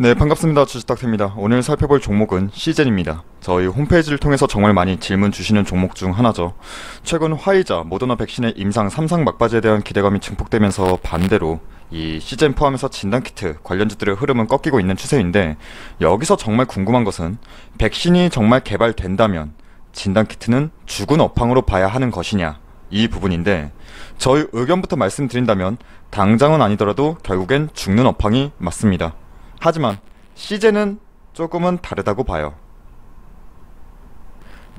네, 반갑습니다. 주식닥터입니다. 오늘 살펴볼 종목은 시젠입니다. 저희 홈페이지를 통해서 정말 많이 질문 주시는 종목 중 하나죠. 최근 화이자, 모더나 백신의 임상 3상 막바지에 대한 기대감이 증폭되면서 반대로 이 시젠 포함해서 진단키트 관련주들의 흐름은 꺾이고 있는 추세인데, 여기서 정말 궁금한 것은 백신이 정말 개발된다면 진단키트는 죽은 업황으로 봐야 하는 것이냐, 이 부분인데, 저희 의견부터 말씀드린다면 당장은 아니더라도 결국엔 죽는 업황이 맞습니다. 하지만 시제는 조금은 다르다고 봐요.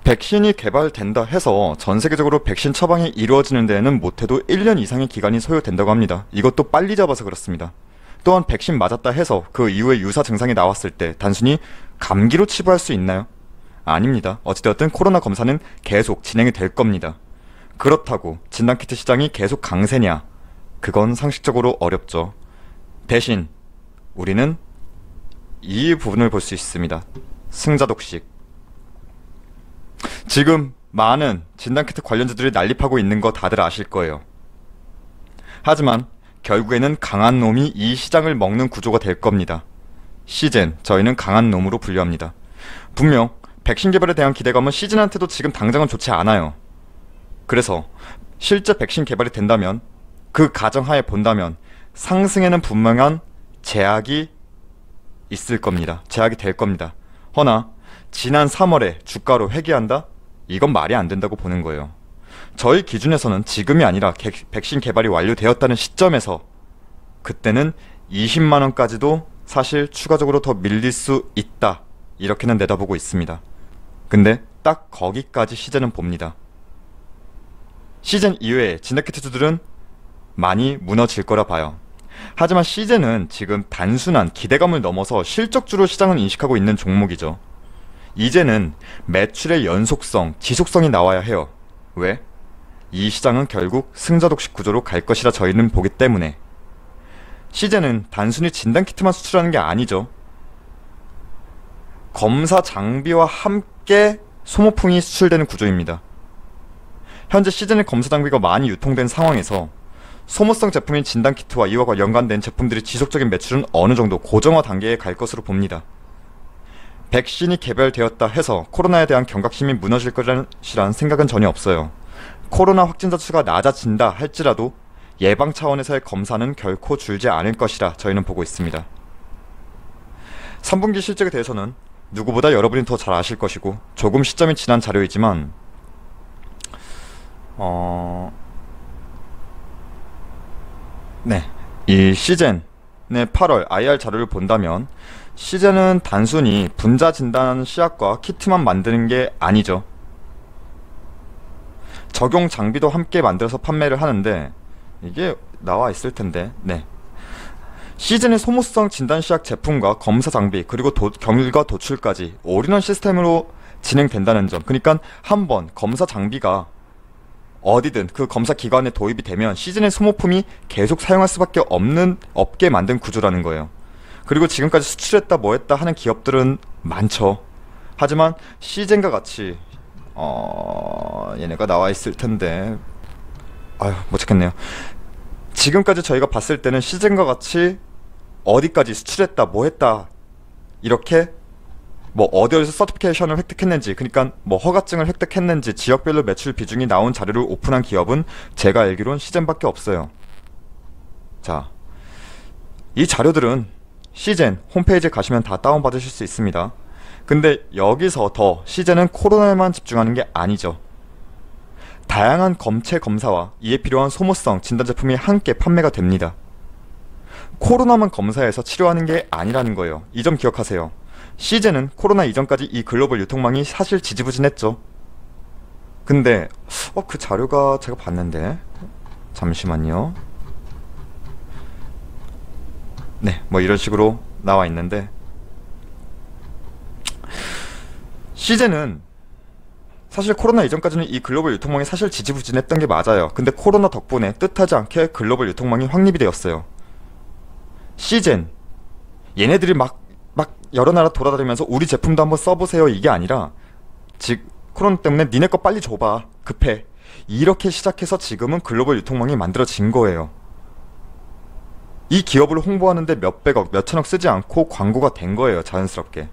백신이 개발된다 해서 전 세계적으로 백신 처방이 이루어지는 데에는 못해도 1년 이상의 기간이 소요된다고 합니다. 이것도 빨리 잡아서 그렇습니다. 또한 백신 맞았다 해서 그 이후에 유사 증상이 나왔을 때 단순히 감기로 치부할 수 있나요? 아닙니다. 어찌되었든 코로나 검사는 계속 진행이 될 겁니다. 그렇다고 진단키트 시장이 계속 강세냐? 그건 상식적으로 어렵죠. 대신 우리는 이 부분을 볼 수 있습니다. 승자독식. 지금 많은 진단키트 관련주들이 난립하고 있는 거 다들 아실 거예요. 하지만 결국에는 강한 놈이 이 시장을 먹는 구조가 될 겁니다. 시젠, 저희는 강한 놈으로 분류합니다. 분명 백신 개발에 대한 기대감은 시즌한테도 지금 당장은 좋지 않아요. 그래서 실제 백신 개발이 된다면, 그 가정하에 본다면 상승에는 분명한 제약이 있을 겁니다. 제약이 될 겁니다. 허나 지난 3월에 주가로 회귀한다? 이건 말이 안 된다고 보는 거예요. 저희 기준에서는 지금이 아니라 백신 개발이 완료되었다는 시점에서 그때는 20만원까지도 사실 추가적으로 더 밀릴 수 있다, 이렇게는 내다보고 있습니다. 근데 딱 거기까지 시즌은 봅니다. 시즌 이외에 진단키트주들은 많이 무너질 거라 봐요. 하지만 시젠은 지금 단순한 기대감을 넘어서 실적주로 시장을 인식하고 있는 종목이죠. 이제는 매출의 연속성, 지속성이 나와야 해요. 왜? 이 시장은 결국 승자독식 구조로 갈 것이라 저희는 보기 때문에. 시젠은 단순히 진단키트만 수출하는 게 아니죠. 검사 장비와 함께 소모품이 수출되는 구조입니다. 현재 시즌의 검사 장비가 많이 유통된 상황에서 소모성 제품인 진단키트와 이와 연관된 제품들의 지속적인 매출은 어느 정도 고정화 단계에 갈 것으로 봅니다. 백신이 개발되었다 해서 코로나에 대한 경각심이 무너질 것이라는 생각은 전혀 없어요. 코로나 확진자 수가 낮아진다 할지라도 예방 차원에서의 검사는 결코 줄지 않을 것이라 저희는 보고 있습니다. 3분기 실적에 대해서는 누구보다 여러분이 더 잘 아실 것이고, 조금 시점이 지난 자료이지만 이 시젠의 8월 IR 자료를 본다면 시젠은 단순히 분자 진단 시약과 키트만 만드는 게 아니죠. 적용 장비도 함께 만들어서 판매를 하는데, 이게 나와 있을 텐데, 시즌의 소모성 진단 시약 제품과 검사 장비, 그리고 결과 도출까지 올인원 시스템으로 진행된다는 점. 그러니까 한번 검사 장비가 어디든 그 검사 기관에 도입이 되면 시즌의 소모품이 계속 사용할 수밖에 없게 만든 구조라는 거예요. 그리고 지금까지 수출했다 뭐했다 하는 기업들은 많죠. 하지만 시즌과 같이 얘네가 나와 있을 텐데, 못 찾겠네요. 지금까지 저희가 봤을 때는 시즌과 같이 어디까지 수출했다 뭐했다, 이렇게 어디에서 서티피케이션을 획득했는지, 그러니까 허가증을 획득했는지 지역별로 매출 비중이 나온 자료를 오픈한 기업은 제가 알기론 시젠밖에 없어요. 자, 이 자료들은 시젠 홈페이지에 가시면 다 다운받으실 수 있습니다. 근데 여기서 더 시젠은 코로나에만 집중하는 게 아니죠. 다양한 검체 검사와 이에 필요한 소모성 진단 제품이 함께 판매가 됩니다. 코로나만 검사해서 치료하는 게 아니라는 거예요. 이 점 기억하세요. 시젠은 코로나 이전까지 이 글로벌 유통망이 사실 지지부진했죠. 근데 그 자료가 제가 봤는데, 잠시만요. 이런 식으로 나와 있는데, 시젠은 사실 코로나 이전까지는 이 글로벌 유통망이 사실 지지부진했던 게 맞아요. 근데 코로나 덕분에 뜻하지 않게 글로벌 유통망이 확립이 되었어요. 시젠, 얘네들이 막 여러 나라 돌아다니면서 우리 제품도 한번 써보세요, 이게 아니라 코로나 때문에 니네 거 빨리 줘봐, 급해, 이렇게 시작해서 지금은 글로벌 유통망이 만들어진 거예요. 이 기업을 홍보하는데 몇백억, 몇천억 쓰지 않고 광고가 된 거예요, 자연스럽게.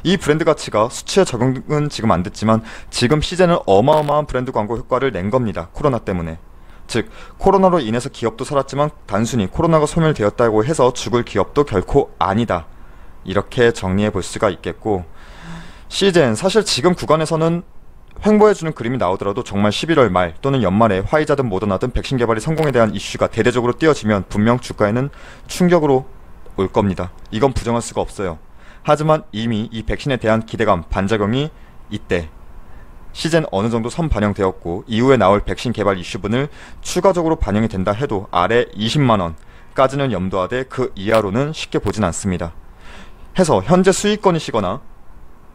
이 브랜드 가치가 수치에 적용은 지금 안 됐지만 지금 시즌은 어마어마한 브랜드 광고 효과를 낸 겁니다. 코로나 때문에. 즉 코로나로 인해서 기업도 살았지만 단순히 코로나가 소멸되었다고 해서 죽을 기업도 결코 아니다. 이렇게 정리해 볼 수가 있겠고, 시즌 사실 지금 구간에서는 횡보해주는 그림이 나오더라도 정말 11월 말 또는 연말에 화이자든 모더나든 백신 개발이 성공에 대한 이슈가 대대적으로 띄어지면 분명 주가에는 충격으로 올 겁니다. 이건 부정할 수가 없어요. 하지만 이미 이 백신에 대한 기대감, 반작용이 이때 시즌 어느 정도 선반영되었고 이후에 나올 백신 개발 이슈분을 추가적으로 반영이 된다 해도 아래 20만원까지는 염두하되 그 이하로는 쉽게 보진 않습니다. 해서 현재 수익권이시거나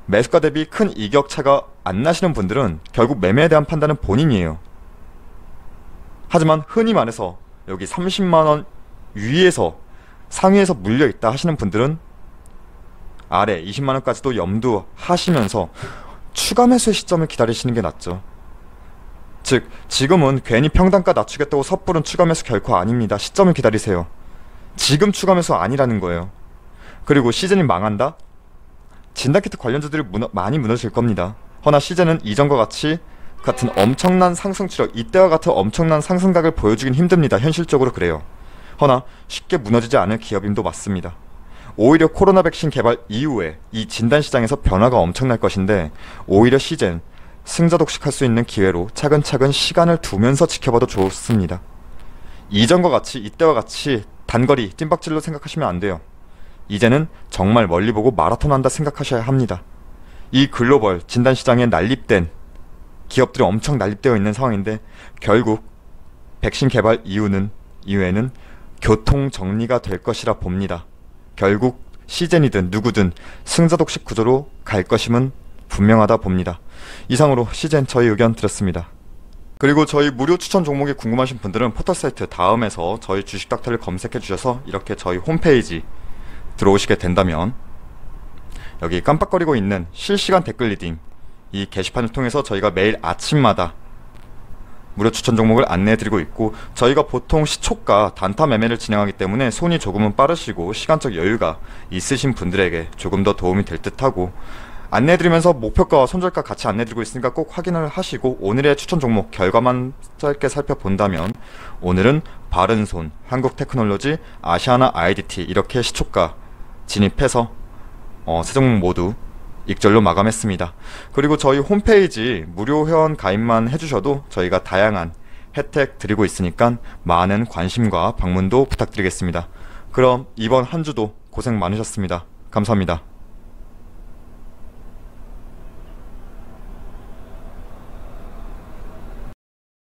매수가 대비 큰 이격차가 안 나시는 분들은 결국 매매에 대한 판단은 본인이에요. 하지만 흔히 말해서 여기 30만원 위에서 상위에서 물려있다 하시는 분들은 아래 20만원까지도 염두하시면서 추가 매수의 시점을 기다리시는 게 낫죠. 즉 지금은 괜히 평단가 낮추겠다고 섣부른 추가 매수 결코 아닙니다. 시점을 기다리세요. 지금 추가 매수 아니라는 거예요. 그리고 시즌이 망한다? 진단키트 관련주들이 많이 무너질 겁니다. 허나 시즌은 이전과 같은 엄청난 상승 추력, 이때와 같은 엄청난 상승각을 보여주긴 힘듭니다. 현실적으로 그래요. 허나 쉽게 무너지지 않을 기업임도 맞습니다. 오히려 코로나 백신 개발 이후에 이 진단시장에서 변화가 엄청날 것인데 오히려 시즌 승자 독식할 수 있는 기회로 차근차근 시간을 두면서 지켜봐도 좋습니다. 이전과 같이 이때와 같이 단거리 찐박질로 생각하시면 안 돼요. 이제는 정말 멀리 보고 마라톤 한다 생각하셔야 합니다. 이 글로벌 진단시장에 난립된 기업들이 엄청 난립되어 있는 상황인데 결국 백신 개발 이후에는 교통 정리가 될 것이라 봅니다. 결국 시즌이든 누구든 승자 독식 구조로 갈 것임은 분명하다 봅니다. 이상으로 시즌 저희 의견 드렸습니다. 그리고 저희 무료 추천 종목이 궁금하신 분들은 포털사이트 다음에서 저희 주식닥터를 검색해 주셔서 이렇게 저희 홈페이지 들어오시게 된다면 여기 깜빡거리고 있는 실시간 댓글 리딩 이 게시판을 통해서 저희가 매일 아침마다 무료 추천 종목을 안내해드리고 있고, 저희가 보통 시초가 단타 매매를 진행하기 때문에 손이 조금은 빠르시고 시간적 여유가 있으신 분들에게 조금 더 도움이 될 듯하고, 안내해드리면서 목표가와 손절가 같이 안내해드리고 있으니까 꼭 확인을 하시고 오늘의 추천 종목 결과만 짧게 살펴본다면 오늘은 바른손, 한국테크놀로지, 아시아나 IDT 이렇게 시초가 진입해서 세 종목 모두 익절로 마감했습니다. 그리고 저희 홈페이지 무료 회원 가입만 해주셔도 저희가 다양한 혜택 드리고 있으니까 많은 관심과 방문도 부탁드리겠습니다. 그럼 이번 한 주도 고생 많으셨습니다. 감사합니다.